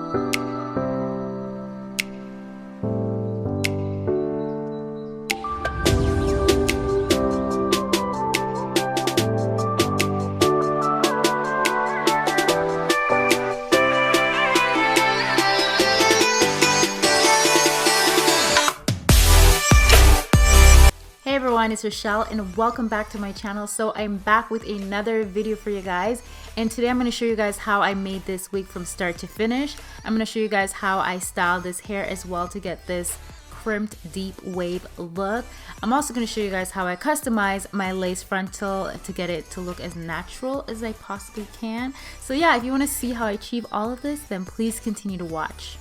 Hey everyone, it's Rochelle and welcome back to my channel. So I'm back with another video for you guys, and today I'm going to show you guys how I made this wig from start to finish. I'm going to show you guys how I styled this hair as well to get this crimped deep wave look. I'm also going to show you guys how I customize my lace frontal to get it to look as natural as I possibly can. So yeah, if you want to see how I achieve all of this, then please continue to watch.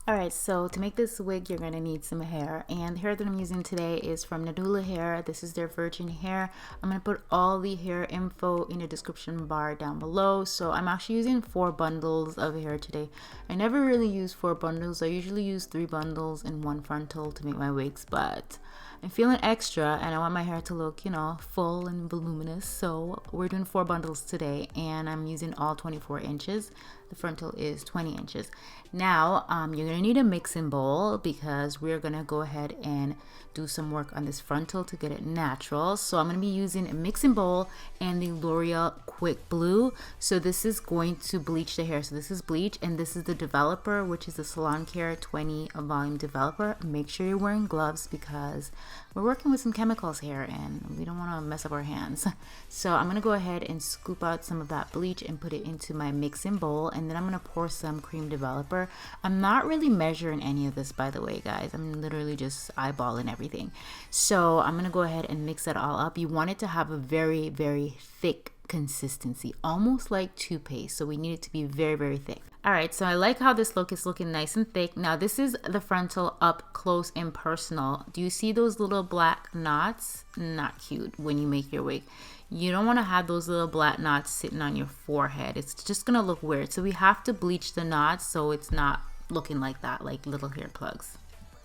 Alright, so to make this wig, you're going to need some hair, and the hair that I'm using today is from Nadula hair. This is their virgin hair. I'm going to put all the hair info in the description bar down below. So I'm actually using 4 bundles of hair today. I never really use 4 bundles. I usually use 3 bundles in one frontal to make my wigs, but I'm feeling extra and I want my hair to look, you know, full and voluminous. So we're doing 4 bundles today, and I'm using all 24 inches. The frontal is 20 inches. Now, you're going to need a mixing bowl because we're going to go ahead and do some work on this frontal to get it natural. So I'm going to be using a mixing bowl and the L'Oreal Quick Blue. So this is going to bleach the hair. So this is bleach, and this is the developer, which is the Salon Care 20 volume developer. Make sure you're wearing gloves because we're working with some chemicals here and we don't want to mess up our hands. So I'm going to go ahead and scoop out some of that bleach and put it into my mixing bowl, and then I'm going to pour some cream developer. I'm not really measuring any of this, by the way, guys. I'm literally just eyeballing everything. So I'm going to go ahead and mix that all up. You want it to have a very, very thick consistency, almost like toothpaste. So we need it to be very, very thick. All right, so I like how this look is looking nice and thick. Now this is the frontal up close and personal. Do you see those little black knots? Not cute when you make your wig. You don't want to have those little black knots sitting on your forehead. It's just gonna look weird. So we have to bleach the knots so it's not looking like that, like little hair plugs.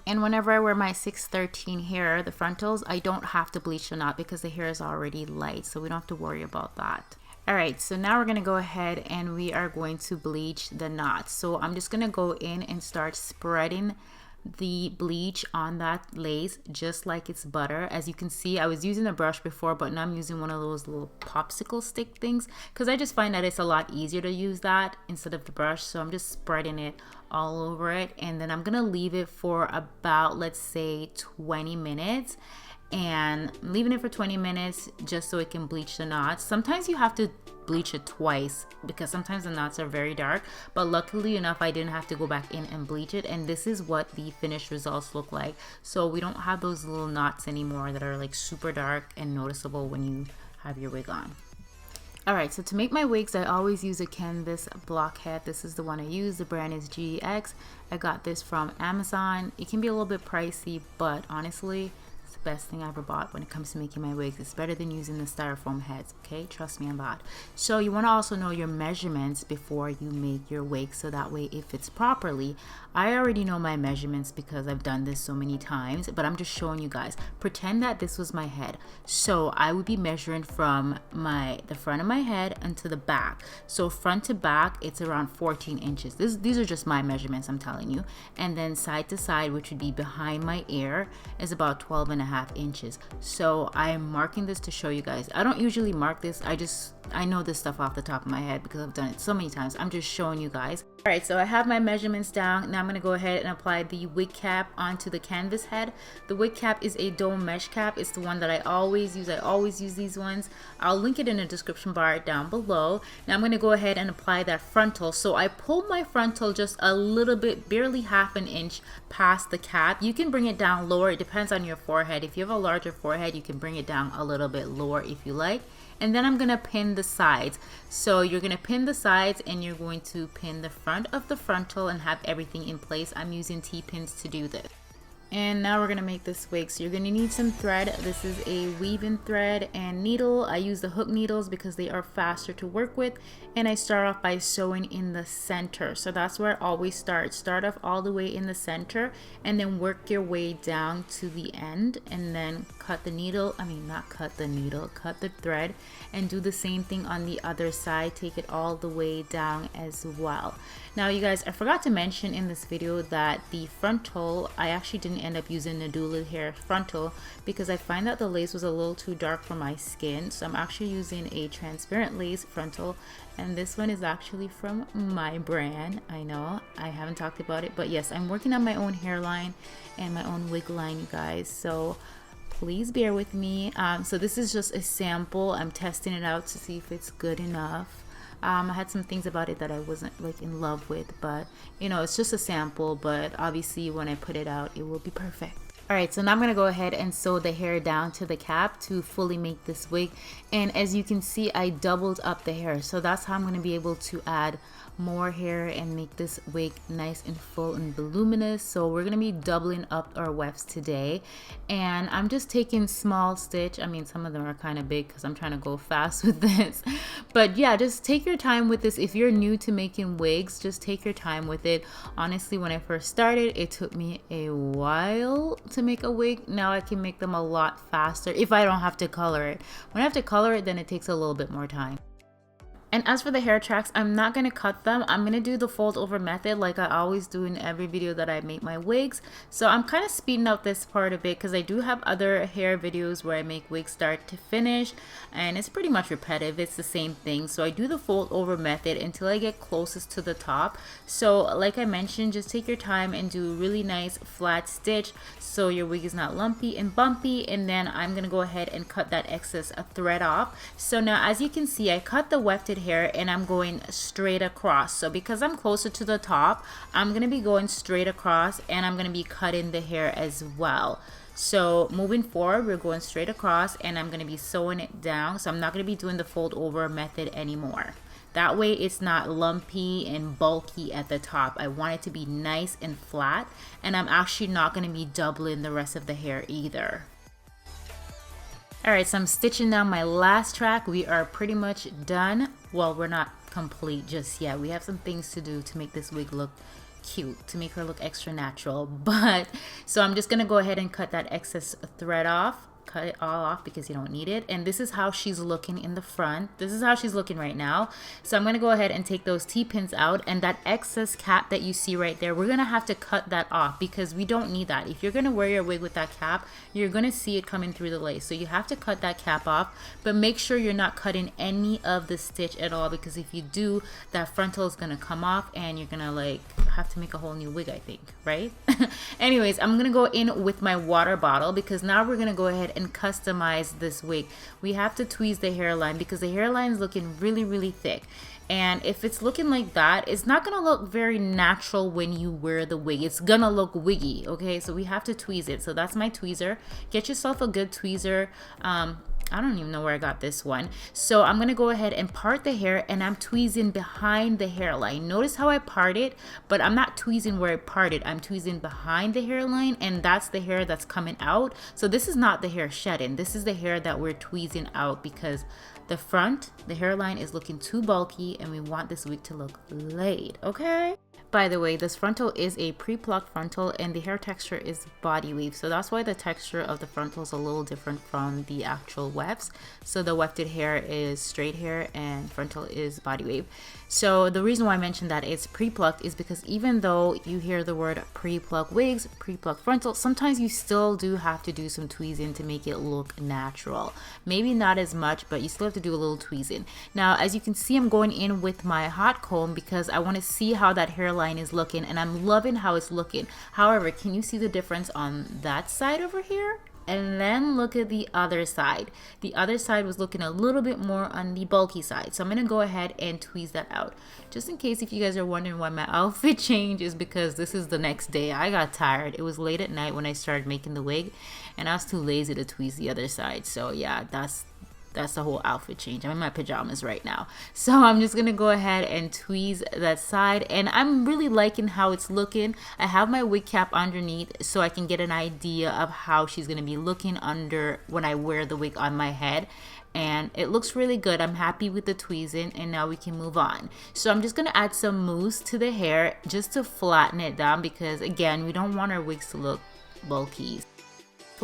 And whenever I wear my 613 hair, the frontals, I don't have to bleach the knot because the hair is already light, so we don't have to worry about that. All right, so now we're gonna go ahead and we are going to bleach the knots. So I'm just gonna go in and start spreading the bleach on that lace just like it's butter. As you can see, I was using a brush before, but now I'm using one of those little popsicle stick things because I just find that it's a lot easier to use that instead of the brush. So I'm just spreading it all over it, and then I'm gonna leave it for about, let's say, 20 minutes. And I'm leaving it for 20 minutes just so it can bleach the knots. Sometimes you have to bleach it twice because sometimes the knots are very dark, but luckily enough I didn't have to go back in and bleach it, and this is what the finished results look like. So we don't have those little knots anymore that are like super dark and noticeable when you have your wig on. Alright, so to make my wigs, I always use a canvas blockhead. This is the one I use. The brand is GEX. I got this from Amazon. It can be a little bit pricey, but honestly, it's the best thing I ever bought when it comes to making my wigs. It's better than using the styrofoam heads, okay? Trust me on that. So you want to also know your measurements before you make your wig, so that way it fits properly. I already know my measurements because I've done this so many times, but I'm just showing you guys. Pretend that this was my head. So I would be measuring from the front of my head into the back. So front to back, it's around 14 inches. These are just my measurements, I'm telling you. And then side to side, which would be behind my ear, is about 12.5 inches. So I'm marking this to show you guys. I don't usually mark this. I know this stuff off the top of my head because I've done it so many times. I'm just showing you guys. All right, so I have my measurements down. Now I'm gonna go ahead and apply the wig cap onto the canvas head. The wig cap is a dome mesh cap. It's the one that I always use. I always use these ones. I'll link it in the description bar down below. Now I'm gonna go ahead and apply that frontal. So I pulled my frontal just a little bit, barely half an inch past the cap. You can bring it down lower. It depends on your forehead. If you have a larger forehead, you can bring it down a little bit lower if you like. And then I'm gonna pin the sides. So you're gonna pin the sides and you're going to pin the front of the frontal and have everything in place. I'm using T-pins to do this. And now we're gonna make this wig. So you're gonna need some thread. This is a weaving thread and needle. I use the hook needles because they are faster to work with. And I start off by sewing in the center. So that's where I always start. Start off all the way in the center and then work your way down to the end and then cut the needle, not cut the needle, cut the thread, and do the same thing on the other side. Take it all the way down as well. Now you guys, I forgot to mention in this video that the frontal, I actually didn't end up using Nadula hair frontal because I find that the lace was a little too dark for my skin. So I'm actually using a transparent lace frontal, and this one is actually from my brand. I know I haven't talked about it, but yes, I'm working on my own hairline and my own wig line, you guys, so please bear with me. So this is just a sample. I'm testing it out to see if it's good enough. I had some things about it that I wasn't like in love with, but you know, it's just a sample, but obviously when I put it out, it will be perfect. Alright, so now I'm going to go ahead and sew the hair down to the cap to fully make this wig. And as you can see, I doubled up the hair. So that's how I'm going to be able to add more hair and make this wig nice and full and voluminous. So we're going to be doubling up our wefts today. And I'm just taking small stitch. I mean, some of them are kind of big because I'm trying to go fast with this. But yeah, just take your time with this. If you're new to making wigs, just take your time with it. Honestly, when I first started, it took me a while to make a wig. Now I can make them a lot faster if I don't have to color it. When I have to color it, then it takes a little bit more time. And as for the hair tracks, I'm not going to cut them. I'm going to do the fold over method like I always do in every video that I make my wigs. So I'm kind of speeding up this part a bit because I do have other hair videos where I make wigs start to finish. And it's pretty much repetitive. It's the same thing. So I do the fold over method until I get closest to the top. So like I mentioned, just take your time and do a really nice flat stitch so your wig is not lumpy and bumpy. And then I'm going to go ahead and cut that excess thread off. So now as you can see, I cut the wefted hair and I'm going straight across. So because I'm closer to the top, I'm going to be going straight across and I'm going to be cutting the hair as well. So moving forward, we're going straight across and I'm going to be sewing it down. So I'm not going to be doing the fold over method anymore. That way it's not lumpy and bulky at the top. I want it to be nice and flat, and I'm actually not going to be doubling the rest of the hair either. Alright, so I'm stitching down my last track. We are pretty much done. Well, we're not complete just yet. We have some things to do to make this wig look cute, to make her look extra natural. But so I'm just gonna go ahead and cut that excess thread off. Cut it all off because you don't need it. And this is how she's looking in the front. This is how she's looking right now. So I'm going to go ahead and take those T-pins out, and that excess cap that you see right there, we're going to have to cut that off because we don't need that. If you're going to wear your wig with that cap, you're going to see it coming through the lace. So you have to cut that cap off, but make sure you're not cutting any of the stitch at all, because if you do, that frontal is going to come off and you're going to like have to make a whole new wig, I think, right? Anyways, I'm going to go in with my water bottle because now we're going to go ahead and customize this wig. We have to tweeze the hairline because the hairline is looking really thick, and if it's looking like that, it's not gonna look very natural when you wear the wig. It's gonna look wiggy, okay? So we have to tweeze it. So that's my tweezer. Get yourself a good tweezer. I don't even know where I got this one. So I'm going to go ahead and part the hair, and I'm tweezing behind the hairline. Notice how I part it, but I'm not tweezing where I parted. I'm tweezing behind the hairline, and that's the hair that's coming out. So this is not the hair shedding. This is the hair that we're tweezing out because the front, the hairline is looking too bulky, and we want this wig to look laid, okay? By the way, this frontal is a pre-plucked frontal, and the hair texture is body weave. So that's why the texture of the frontal is a little different from the actual wefts. So the wefted hair is straight hair and frontal is body weave. So the reason why I mentioned that it's pre-plucked is because even though you hear the word pre-plucked wigs, pre-plucked frontal, sometimes you still do have to do some tweezing to make it look natural. Maybe not as much, but you still have to do a little tweezing. Now, as you can see, I'm going in with my hot comb because I want to see how that hairline is looking, and I'm loving how it's looking. However, can you see the difference on that side over here? And then look at the other side. The other side was looking a little bit more on the bulky side. So I'm going to go ahead and tweeze that out. Just in case if you guys are wondering why my outfit changed, is because this is the next day. I got tired. It was late at night when I started making the wig, and I was too lazy to tweeze the other side. So yeah, that's the whole outfit change. I'm in my pajamas right now. So I'm just going to go ahead and tweeze that side. And I'm really liking how it's looking. I have my wig cap underneath so I can get an idea of how she's going to be looking under when I wear the wig on my head. And it looks really good. I'm happy with the tweezing, and now we can move on. So I'm just going to add some mousse to the hair just to flatten it down because, again, we don't want our wigs to look bulky.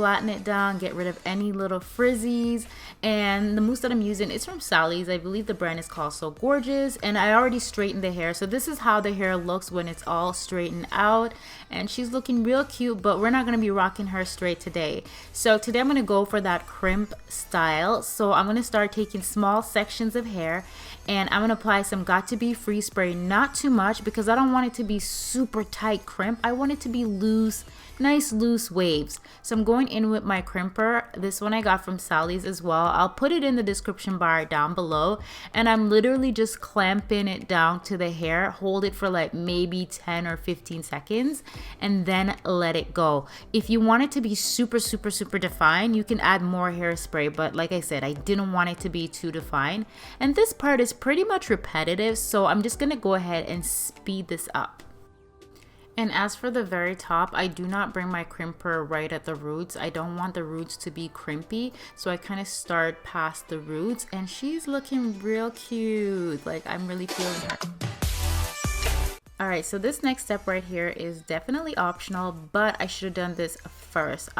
flatten it down, get rid of any little frizzies. And the mousse that I'm using is from Sally's. I believe the brand is called So Gorgeous, and I already straightened the hair. So this is how the hair looks when it's all straightened out, and she's looking real cute, but we're not going to be rocking her straight today. So today I'm going to go for that crimp style. So I'm going to start taking small sections of hair, and I'm going to apply some Got To Be Free spray, not too much because I don't want it to be super tight crimp. I want it to be loose, nice loose waves. So I'm going in with my crimper. This one I got from Sally's as well. I'll put it in the description bar down below, and I'm literally just clamping it down to the hair. Hold it for like maybe 10 or 15 seconds and then let it go. If you want it to be super defined, you can add more hairspray, but like I said, I didn't want it to be too defined. And this part is pretty much repetitive, so I'm just gonna go ahead and speed this up. And as for the very top, I do not bring my crimper right at the roots. I don't want the roots to be crimpy, so I kind of start past the roots, and she's looking real cute. Like, I'm really feeling her. Alright, so this next step right here is definitely optional, but I should have done this first.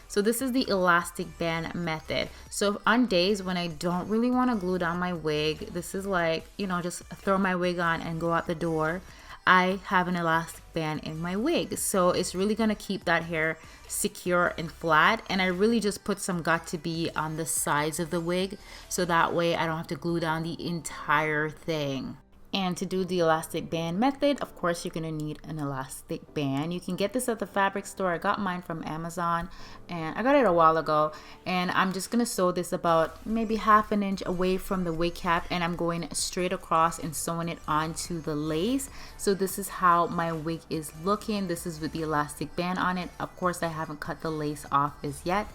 So this is the elastic band method. So on days when I don't really want to glue down my wig, this is like, you know, just throw my wig on and go out the door, I have an elastic band in my wig. So it's really going to keep that hair secure and flat. And I really just put some Got To Be on the sides of the wig, so that way I don't have to glue down the entire thing. And to do the elastic band method, of course, you're going to need an elastic band. You can get this at the fabric store. I got mine from Amazon, and I got it a while ago. And I'm just going to sew this about maybe ½ an inch away from the wig cap, and I'm going straight across and sewing it onto the lace. So this is how my wig is looking. This is with the elastic band on it. Of course, I haven't cut the lace off as yet.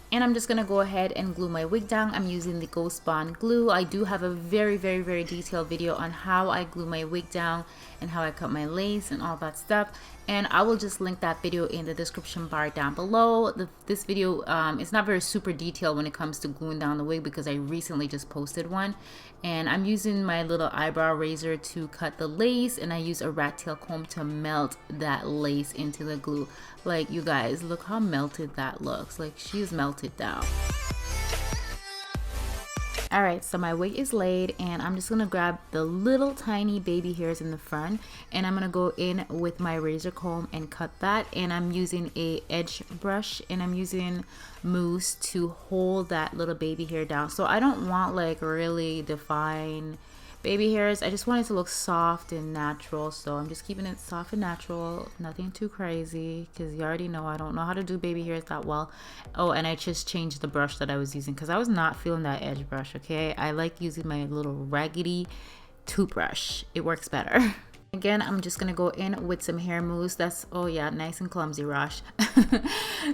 And I'm just going to go ahead and glue my wig down. I'm using the Ghost Bond glue. I do have a very detailed video on how I glue my wig down and how I cut my lace and all that stuff. And I will just link that video in the description bar down below. This video is not very super detailed when it comes to gluing down the wig because I recently just posted one. And I'm using my little eyebrow razor to cut the lace, and I use a rat tail comb to melt that lace into the glue. Like, you guys, look how melted that looks. Like, she's melted down. Alright, so my wig is laid, and I'm just going to grab the little tiny baby hairs in the front, and I'm going to go in with my razor comb and cut that. And I'm using a edge brush, and I'm using mousse to hold that little baby hair down. So I don't want like really defined baby hairs. I just want it to look soft and natural, so I'm just keeping it soft and natural, nothing too crazy, because you already know I don't know how to do baby hairs that well. Oh, and I just changed the brush that I was using because I was not feeling that edge brush. Okay, I like using my little raggedy toothbrush. It works better. Again, I'm just gonna go in with some hair mousse. That's, oh yeah, nice and clumsy, Rosh.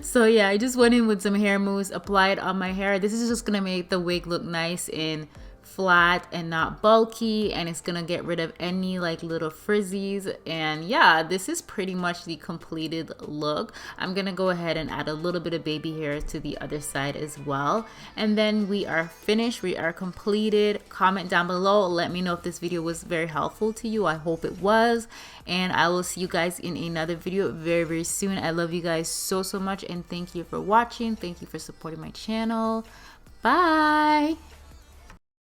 So yeah, I just went in with some hair mousse, applied on my hair. This is just gonna make the wig look nice and flat and not bulky, and it's gonna get rid of any like little frizzies. And yeah, this is pretty much the completed look. I'm gonna go ahead and add a little bit of baby hair to the other side as well, and then we are finished. We are completed. Comment down below, let me know if this video was very helpful to you. I hope it was, and I will see you guys in another video very soon. I love you guys so much, and thank you for watching. Thank you for supporting my channel. Bye.